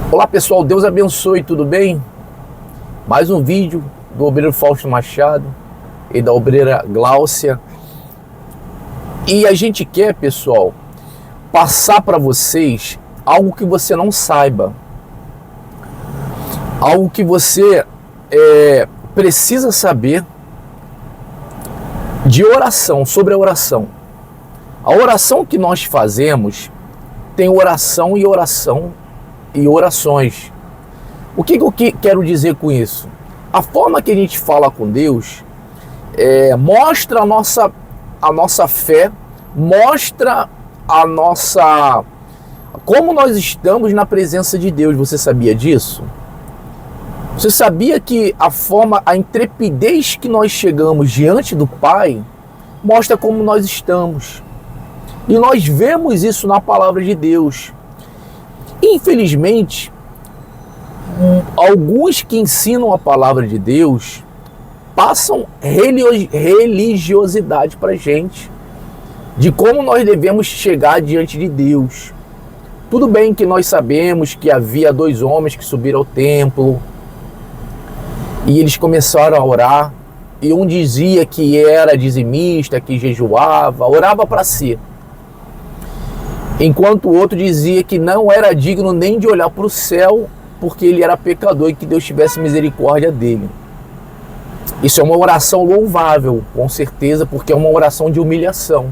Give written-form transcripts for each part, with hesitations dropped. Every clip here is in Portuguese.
Olá pessoal, Deus abençoe, tudo bem? Mais um vídeo do obreiro Fausto Machado e da obreira Gláucia. E a gente quer, pessoal, passar para vocês algo que você não saiba. Algo que você precisa saber de oração, sobre a oração. A oração que nós fazemos tem oração e orações. O que eu quero dizer com isso? A forma que a gente fala com Deus mostra a nossa fé, mostra como nós estamos na presença de Deus. Você sabia disso? Você sabia que a intrepidez que nós chegamos diante do Pai mostra como nós estamos? E nós vemos isso na palavra de Deus. Infelizmente, alguns que ensinam a palavra de Deus passam religiosidade para a gente, de como nós devemos chegar diante de Deus. Tudo bem que nós sabemos que havia 2 homens que subiram ao templo e eles começaram a orar, e um dizia que era dizimista, que jejuava, orava para si, enquanto o outro dizia que não era digno nem de olhar para o céu, porque ele era pecador e que Deus tivesse misericórdia dele. Isso é uma oração louvável, com certeza, porque é uma oração de humilhação,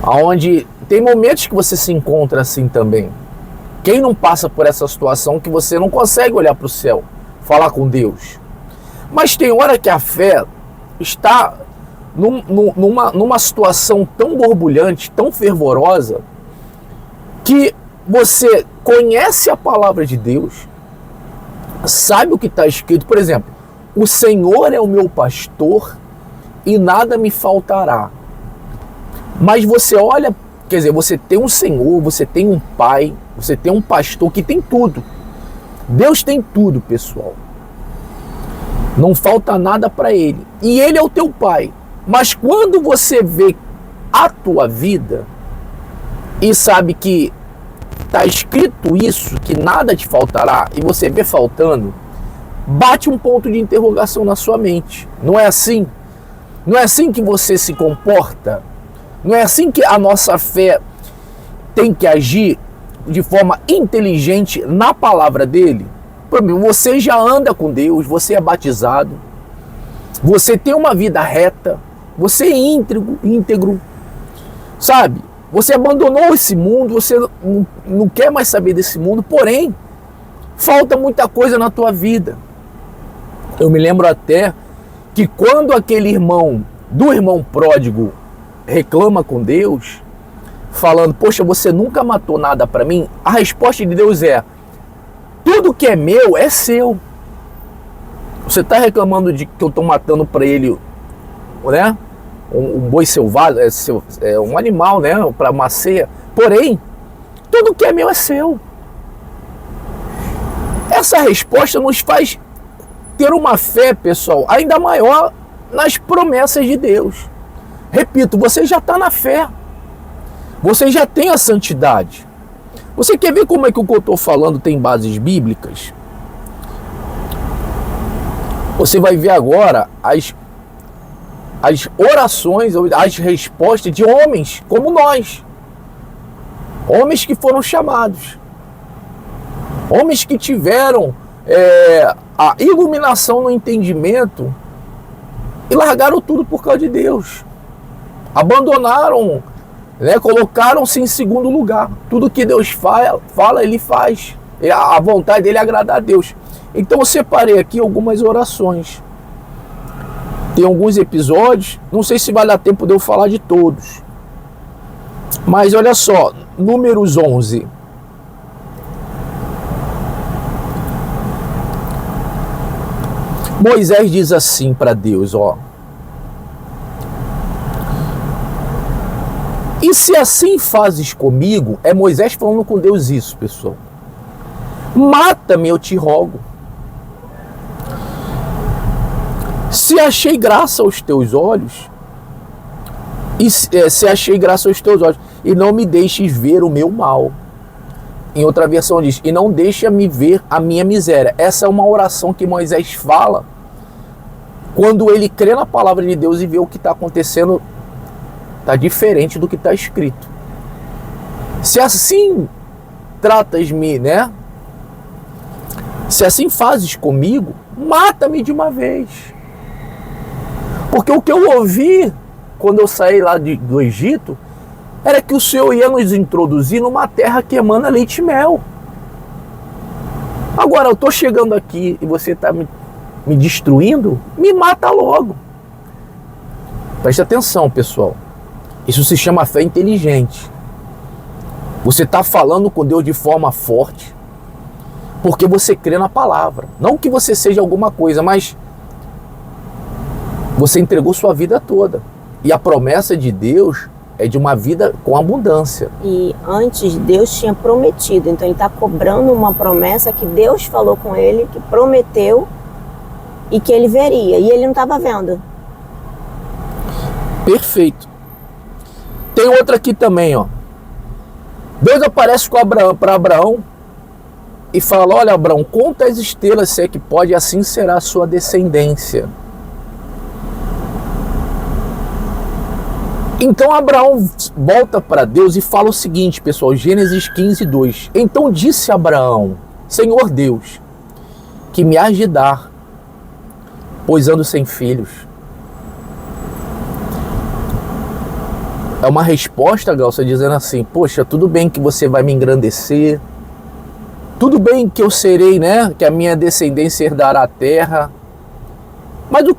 onde tem momentos que você se encontra assim também. Quem não passa por essa situação que você não consegue olhar para o céu, falar com Deus? Mas tem hora que a fé está numa situação tão borbulhante, tão fervorosa, que você conhece a palavra de Deus, sabe o que está escrito. Por exemplo, o Senhor é o meu pastor e nada me faltará. Mas você olha, quer dizer, você tem um Senhor, você tem um Pai, você tem um pastor que tem tudo. Deus tem tudo, pessoal. Não falta nada para Ele. E Ele é o teu Pai. Mas quando você vê a tua vida e sabe que está escrito isso, que nada te faltará, e você vê faltando, bate um ponto de interrogação na sua mente. Não é assim? Não é assim que você se comporta? Não é assim que a nossa fé tem que agir de forma inteligente na palavra dele? Você já anda com Deus, você é batizado, você tem uma vida reta, você é íntegro, sabe? Você abandonou esse mundo, você não quer mais saber desse mundo, porém, falta muita coisa na tua vida. Eu me lembro até que quando aquele irmão pródigo reclama com Deus, falando, poxa, você nunca matou nada para mim, a resposta de Deus é, tudo que é meu é seu. Você está reclamando de que eu estou matando para ele, né? Um boi selvagem, um animal, né? Para uma ceia. Porém, tudo que é meu é seu. Essa resposta nos faz ter uma fé, pessoal, ainda maior nas promessas de Deus. Repito, você já está na fé. Você já tem a santidade. Você quer ver como é que o que eu estou falando tem bases bíblicas? Você vai ver agora as orações, as respostas de homens como nós. Homens que foram chamados. Homens que tiveram a iluminação no entendimento e largaram tudo por causa de Deus. Abandonaram, né, colocaram-se em segundo lugar. Tudo que Deus fala, Ele faz. A vontade dele é agradar a Deus. Então eu separei aqui algumas orações. Tem alguns episódios, não sei se vai dar tempo de eu falar de todos. Mas olha só, Números 11. Moisés diz assim para Deus, ó. E se assim fazes comigo, é Moisés falando com Deus isso, pessoal. Mata-me, eu te rogo. Se achei graça aos teus olhos, e não me deixes ver o meu mal. Em outra versão diz, e não deixa-me ver a minha miséria. Essa é uma oração que Moisés fala quando ele crê na palavra de Deus e vê o que está acontecendo, está diferente do que está escrito. Se assim tratas-me, né? Se assim fazes comigo, mata-me de uma vez. Porque o que eu ouvi quando eu saí lá do Egito era que o Senhor ia nos introduzir numa terra que emana leite e mel. Agora eu estou chegando aqui e você está me destruindo, me mata logo. Preste atenção, pessoal. Isso se chama fé inteligente. Você está falando com Deus de forma forte, porque você crê na palavra. Não que você seja alguma coisa, mas você entregou sua vida toda. E a promessa de Deus é de uma vida com abundância. E antes Deus tinha prometido, então ele está cobrando uma promessa que Deus falou com ele, que prometeu e que ele veria, e ele não estava vendo. Perfeito. Tem outra aqui também, ó. Deus aparece para Abraão e fala, olha Abraão, conta as estrelas se é que pode, assim será a sua descendência. Então Abraão volta para Deus e fala o seguinte, pessoal, Gênesis 15, 2. Então disse Abraão, Senhor Deus, que me hás de dar, pois ando sem filhos. É uma resposta, Glaucia, dizendo assim, poxa, tudo bem que você vai me engrandecer, tudo bem que eu serei, né, que a minha descendência herdará a terra, mas o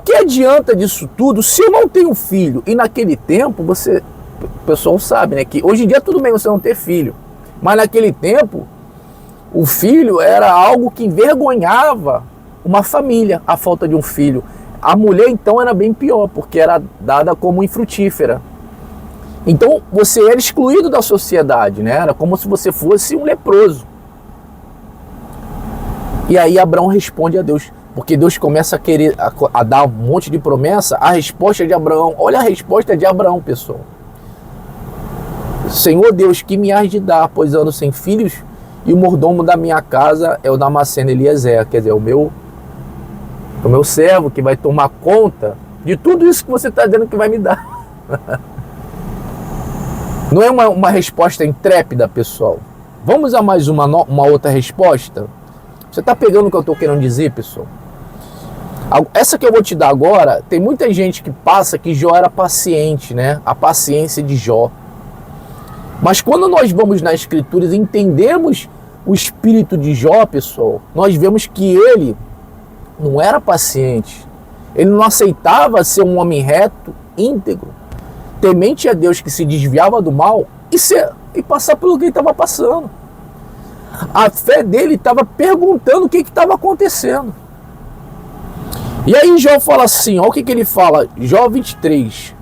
que adianta disso tudo se eu não tenho filho? E naquele tempo, o pessoal sabe, né, que hoje em dia tudo bem você não ter filho, mas naquele tempo, o filho era algo que envergonhava uma família, a falta de um filho. A mulher então era bem pior, porque era dada como infrutífera. Então você era excluído da sociedade, né? Era como se você fosse um leproso. E aí Abraão responde a Deus, porque Deus começa a querer a dar um monte de promessa. A resposta de Abraão, olha a resposta de Abraão, pessoal. Senhor Deus, que me hás de dar, pois ando sem filhos, e o mordomo da minha casa é o Damasceno Eliezer, quer dizer, o meu servo que vai tomar conta de tudo isso que você está dizendo que vai me dar. Não é uma resposta intrépida, pessoal? Vamos a mais uma outra resposta? Você está pegando o que eu estou querendo dizer, pessoal? Essa que eu vou te dar agora, tem muita gente que passa que Jó era paciente, né? A paciência de Jó. Mas quando nós vamos nas Escrituras e entendemos o espírito de Jó, pessoal, nós vemos que ele não era paciente. Ele não aceitava ser um homem reto, íntegro, temente a Deus, que se desviava do mal e passar pelo que ele estava passando. A fé dele estava perguntando o que estava acontecendo. E aí Jó fala assim, olha o que ele fala, Jó 23.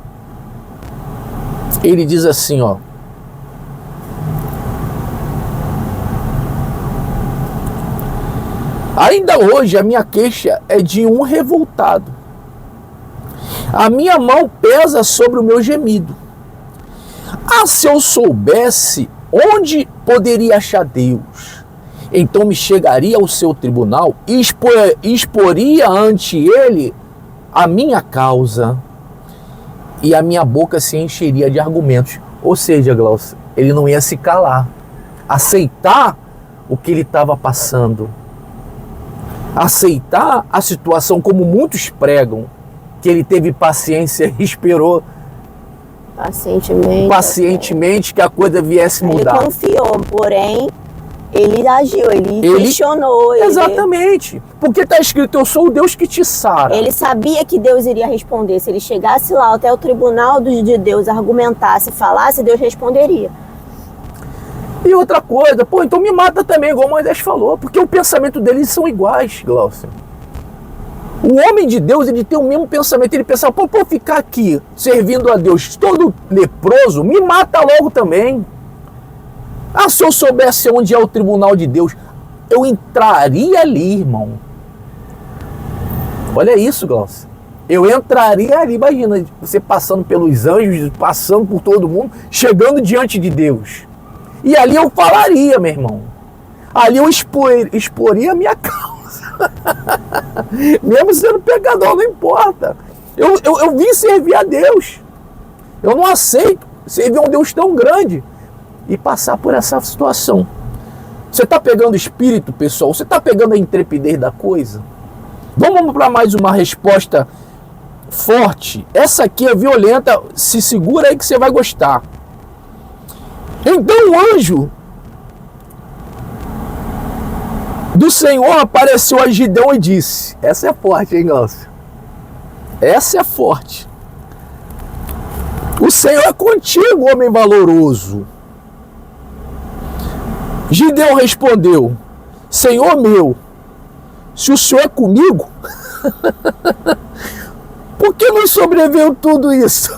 Ele diz assim, ó. Ainda hoje a minha queixa é de um revoltado. A minha mão pesa sobre o meu gemido. Ah, se eu soubesse onde poderia achar Deus, então me chegaria ao seu tribunal e exporia ante ele a minha causa, e a minha boca se encheria de argumentos. Ou seja, Glaucia, ele não ia se calar, aceitar o que ele estava passando, aceitar a situação como muitos pregam, que ele teve paciência e esperou pacientemente que a coisa viesse mudar. Ele confiou, porém ele agiu, ele questionou. Exatamente, porque está escrito, eu sou o Deus que te sara. Ele sabia que Deus iria responder. Se ele chegasse lá até o tribunal de Deus, argumentasse, falasse, Deus responderia. E outra coisa, então me mata também, igual Moisés falou, porque o pensamento deles são iguais, Glaucia. O homem de Deus, ele tem o mesmo pensamento, ele pensa, pô, ficar aqui servindo a Deus todo leproso, me mata logo também. Ah, se eu soubesse onde é o tribunal de Deus, eu entraria ali, irmão. Olha isso, Glaucia. Eu entraria ali, imagina, você passando pelos anjos, passando por todo mundo, chegando diante de Deus. E ali eu falaria, meu irmão. Ali eu exporia a minha causa. Mesmo sendo pecador, não importa. Eu vim servir a Deus. Eu não aceito servir a um Deus tão grande e passar por essa situação. Você está pegando espírito, pessoal? Você está pegando a intrepidez da coisa? Vamos para mais uma resposta forte. Essa aqui é violenta. Se segura aí que você vai gostar. Então o anjo do Senhor apareceu a Gideão e disse... Essa é forte, hein, Glaucio? Essa é forte. O Senhor é contigo, homem valoroso. Gideão respondeu: Senhor meu, se o Senhor é comigo, por que nos sobreveio tudo isso?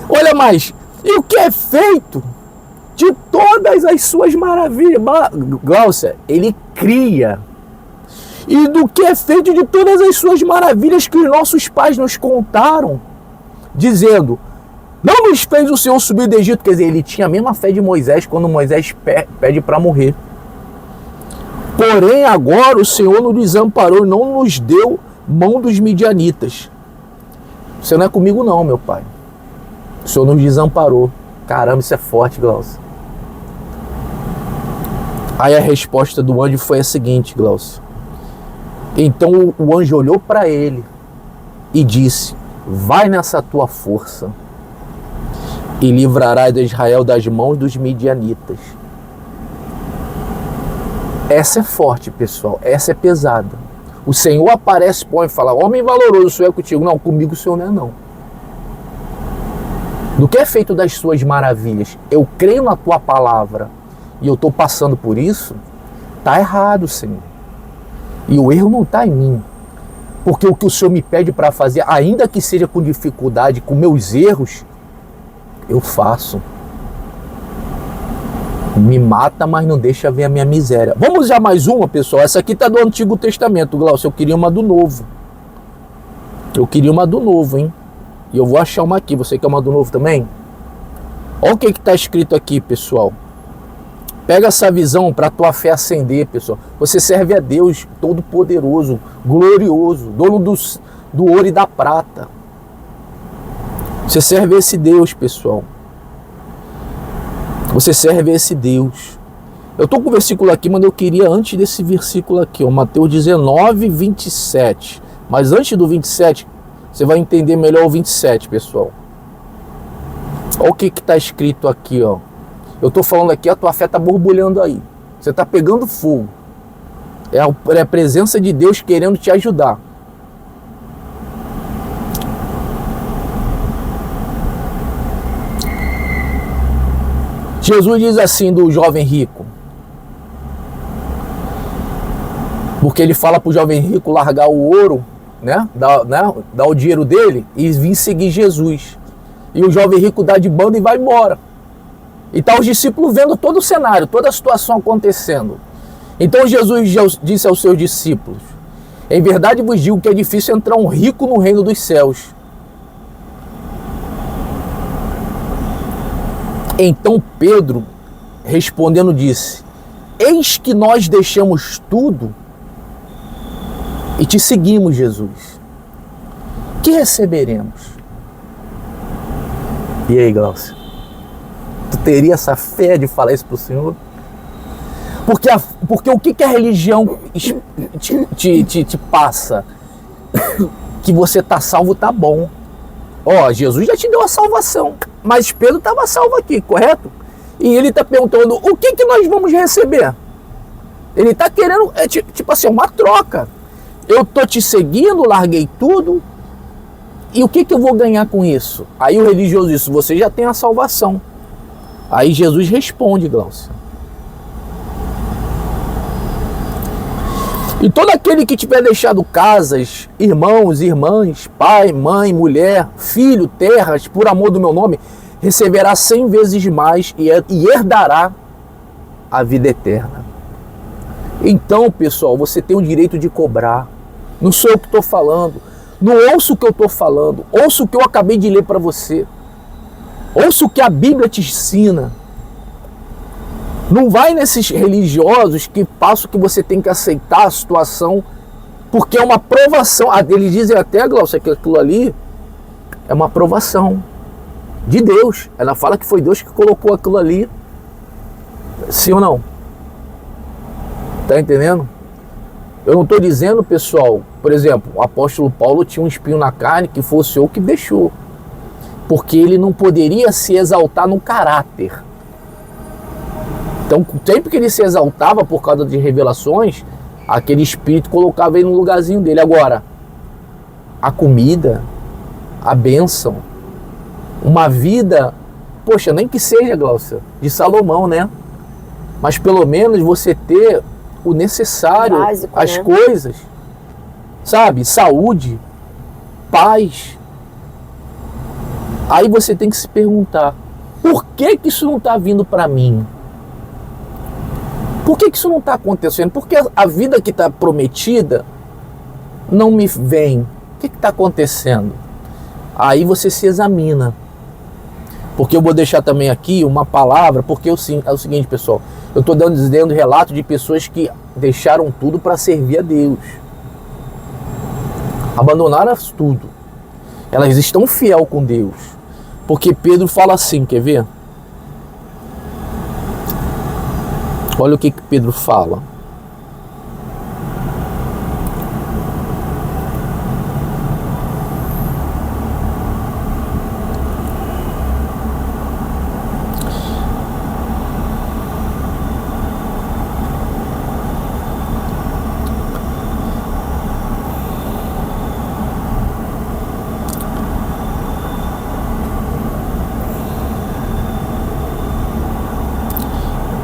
Olha mais, e o que é feito de todas as suas maravilhas? Glaucia, ele cria. E do que é feito de todas as suas maravilhas que os nossos pais nos contaram, dizendo, não nos fez o Senhor subir do Egito. Quer dizer, ele tinha a mesma fé de Moisés quando Moisés pede para morrer. Porém, agora o Senhor nos desamparou e não nos deu mão dos midianitas. Você não é comigo não, meu pai. O Senhor nos desamparou. Caramba, isso é forte, Glaucio. Aí a resposta do anjo foi a seguinte, Glaucio. Então o anjo olhou para ele e disse, vai nessa tua força e livrarás de Israel das mãos dos midianitas. Essa é forte, pessoal. Essa é pesada. O Senhor aparece, põe e fala, homem valoroso, o Senhor é contigo. Não, comigo o Senhor não é não. Do que é feito das suas maravilhas? Eu creio na tua palavra e eu estou passando por isso? Está errado, Senhor. E o erro não está em mim. Porque o que o Senhor me pede para fazer, ainda que seja com dificuldade, com meus erros, eu faço. Me mata, mas não deixa ver a minha miséria. Vamos já mais uma, pessoal. Essa aqui está do Antigo Testamento, Glaucio. Eu queria uma do Novo. Eu queria uma do Novo, hein? E eu vou achar uma aqui. Você quer uma do Novo também? Olha o que está escrito aqui, pessoal. Pega essa visão para a tua fé acender, pessoal. Você serve a Deus Todo-Poderoso, glorioso, dono do ouro e da prata. Você serve esse Deus, pessoal. Você serve esse Deus. Eu estou com o versículo aqui, mas eu queria antes desse versículo aqui, ó, Mateus 19, 27. Mas antes do 27, você vai entender melhor o 27, pessoal. Olha o que está escrito aqui, ó. Eu estou falando aqui, a tua fé está borbulhando aí. Você está pegando fogo. É a presença de Deus querendo te ajudar. Jesus diz assim do jovem rico. Porque ele fala para o jovem rico largar o ouro, né? Dar o dinheiro dele e vir seguir Jesus. E o jovem rico dá de banda e vai embora. E tá os discípulos vendo todo o cenário, toda a situação acontecendo. Então Jesus disse aos seus discípulos, em verdade vos digo que é difícil entrar um rico no reino dos céus. Então Pedro, respondendo, disse, eis que nós deixamos tudo e te seguimos, Jesus. Que receberemos? E aí, Glaucio? Tu teria essa fé de falar isso para o Senhor? Porque o que a religião te passa? Que você tá salvo, tá bom. Ó, Jesus já te deu a salvação, mas Pedro estava salvo aqui, correto? E ele está perguntando, o que nós vamos receber? Ele está querendo, tipo assim, uma troca. Eu tô te seguindo, larguei tudo, e o que eu vou ganhar com isso? Aí o religioso disse, você já tem a salvação. Aí Jesus responde, Glaucio. E todo aquele que tiver deixado casas, irmãos, irmãs, pai, mãe, mulher, filho, terras, por amor do meu nome, receberá 100 vezes mais e herdará a vida eterna. Então, pessoal, você tem o direito de cobrar. Não sou eu que estou falando. Não ouça o que eu estou falando. Ouça o que eu acabei de ler para você. Ouça o que a Bíblia te ensina. Não vai nesses religiosos que passam que você tem que aceitar a situação, porque é uma provação. Eles dizem até, Glaucio, que aquilo ali é uma provação de Deus. Ela fala que foi Deus que colocou aquilo ali. Sim ou não? Tá entendendo? Eu não estou dizendo, pessoal, por exemplo, o apóstolo Paulo tinha um espinho na carne que foi o Senhor que deixou. Porque ele não poderia se exaltar no caráter. Então, sempre que ele se exaltava por causa de revelações, aquele espírito colocava ele no lugarzinho dele. Agora, a comida, a bênção, uma vida, poxa, nem que seja, Glaucia, de Salomão, né? Mas pelo menos você ter o necessário, básico, as né? coisas, sabe? Saúde, paz. Aí você tem que se perguntar, por que isso não está vindo para mim? Por que isso não está acontecendo? Porque a vida que está prometida não me vem. O que está acontecendo? Aí você se examina. Porque eu vou deixar também aqui uma palavra, porque é o seguinte, pessoal, eu estou dando relato de pessoas que deixaram tudo para servir a Deus. Abandonaram tudo. Elas estão fiel com Deus. Porque Pedro fala assim, quer ver? Olha o que Pedro fala.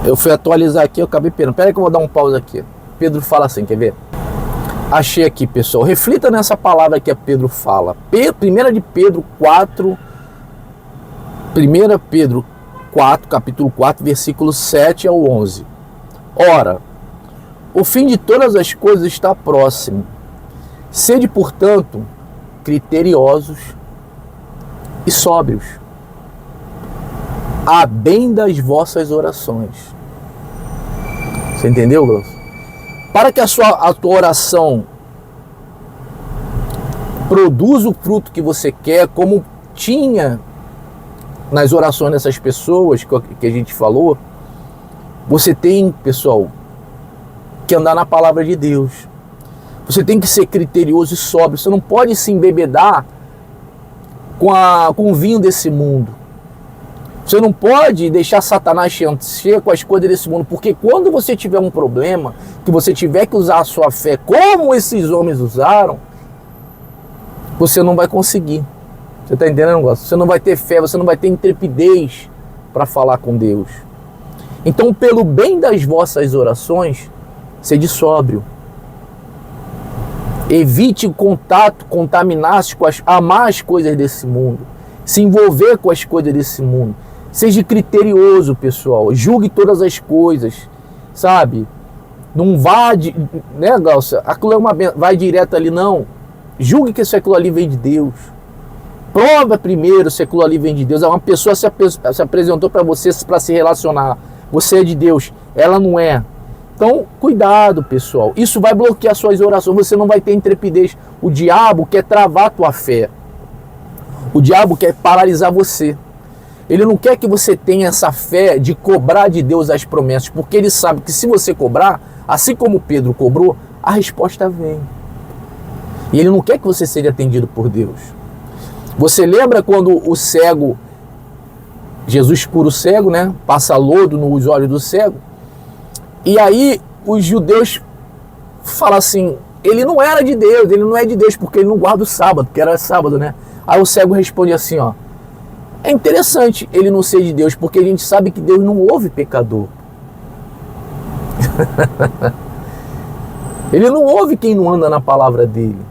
Eu fui atualizar aqui, eu acabei perdendo. Pera aí que eu vou dar um pause aqui. Pedro fala assim, quer ver? Achei aqui, pessoal. Reflita nessa palavra que a Pedro fala. 1 de Pedro 4, 1 Pedro 4, capítulo 4, versículo 7 ao 11. Ora, o fim de todas as coisas está próximo. Sede, portanto, criteriosos e sóbrios, a bem das vossas orações. Você entendeu, Glaucio? Para que a tua oração produza o fruto que você quer, como tinha nas orações dessas pessoas que a gente falou, você tem, pessoal, que andar na palavra de Deus. Você tem que ser criterioso e sóbrio. Você não pode se embebedar com o vinho desse mundo. Você não pode deixar Satanás encher com as coisas desse mundo, porque quando você tiver um problema, que você tiver que usar a sua fé como esses homens usaram, você não vai conseguir. Você está entendendo, negócio? Você não vai ter fé, você não vai ter intrepidez para falar com Deus. Então, pelo bem das vossas orações, sede sóbrio. Evite o contato, contaminasse com amar as coisas desse mundo, se envolver com as coisas desse mundo. Seja criterioso, pessoal. Julgue todas as coisas, sabe? Não vá, né, Glaucia? Aquilo é uma vai direto ali, não. Julgue que aquilo ali vem de Deus. Prova primeiro se aquilo ali vem de Deus. Uma pessoa se apresentou para você para se relacionar. Você é de Deus, ela não é. Então, cuidado, pessoal. Isso vai bloquear suas orações. Você não vai ter intrepidez. O diabo quer travar a tua fé. O diabo quer paralisar você. Ele não quer que você tenha essa fé de cobrar de Deus as promessas, porque ele sabe que se você cobrar, assim como Pedro cobrou, a resposta vem. E ele não quer que você seja atendido por Deus. Você lembra quando o cego, Jesus cura o cego, né? Passa lodo nos olhos do cego. E aí os judeus falam assim, ele não era de Deus, ele não é de Deus, porque ele não guarda o sábado, porque era sábado, né? Aí o cego responde assim, ó. É interessante ele não ser de Deus, porque a gente sabe que Deus não ouve pecador. Ele não ouve quem não anda na palavra dele.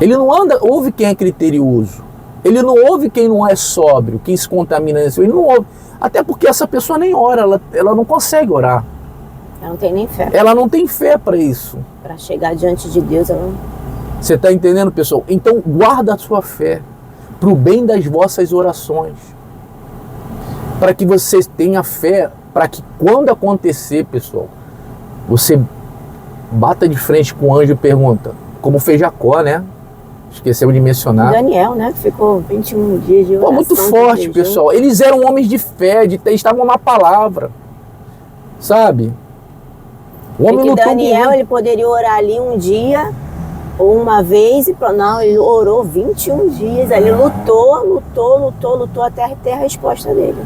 Ele não ouve quem é criterioso. Ele não ouve quem não é sóbrio, quem se contamina. Ele não ouve. Até porque essa pessoa nem ora, ela não consegue orar. Ela não tem nem fé. Ela não tem fé para isso. Para chegar diante de Deus, ela não... Você está entendendo, pessoal? Então guarda a sua fé. para o bem das vossas orações, para que você tenha fé, para que quando acontecer, pessoal, você bata de frente com o anjo e pergunta, como fez Jacó, né? Esqueceu de mencionar. Daniel, né? Que ficou 21 dias de oração. Pô, muito forte, pessoal. Eles eram homens de fé, estavam na palavra, sabe? O homem lutou Daniel, ele poderia orar ali um dia ou uma vez e não, ele orou 21 dias. Ele lutou até ter a resposta dele.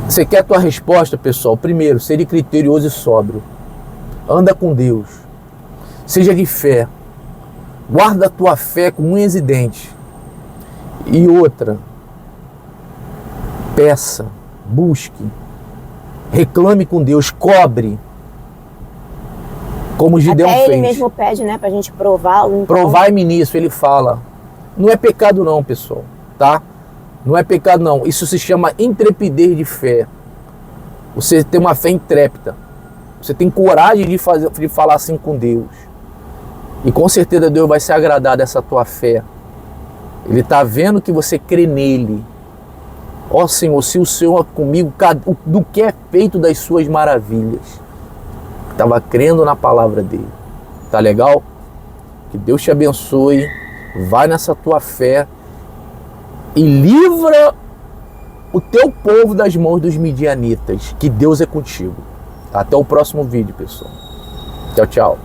Você quer a tua resposta, pessoal? Primeiro, seja criterioso e sóbrio. Anda com Deus. Seja de fé. Guarda a tua fé com unhas e dentes. E outra, peça, busque, reclame com Deus, cobre. Como Gideão fez. Até ele mesmo pede, né, pra gente prová-lo. Então... Provai-me nisso, ele fala. Não é pecado não, pessoal, tá? Não é pecado não. Isso se chama intrepidez de fé. Você tem uma fé intrépida. Você tem coragem de falar assim com Deus. E com certeza Deus vai se agradar dessa tua fé. Ele está vendo que você crê nele. Ó Senhor, se o Senhor é comigo, do que é feito das suas maravilhas. Estava crendo na palavra dele. Tá legal? Que Deus te abençoe. Vai nessa tua fé. E livra o teu povo das mãos dos midianitas. Que Deus é contigo. Até o próximo vídeo, pessoal. Tchau, tchau.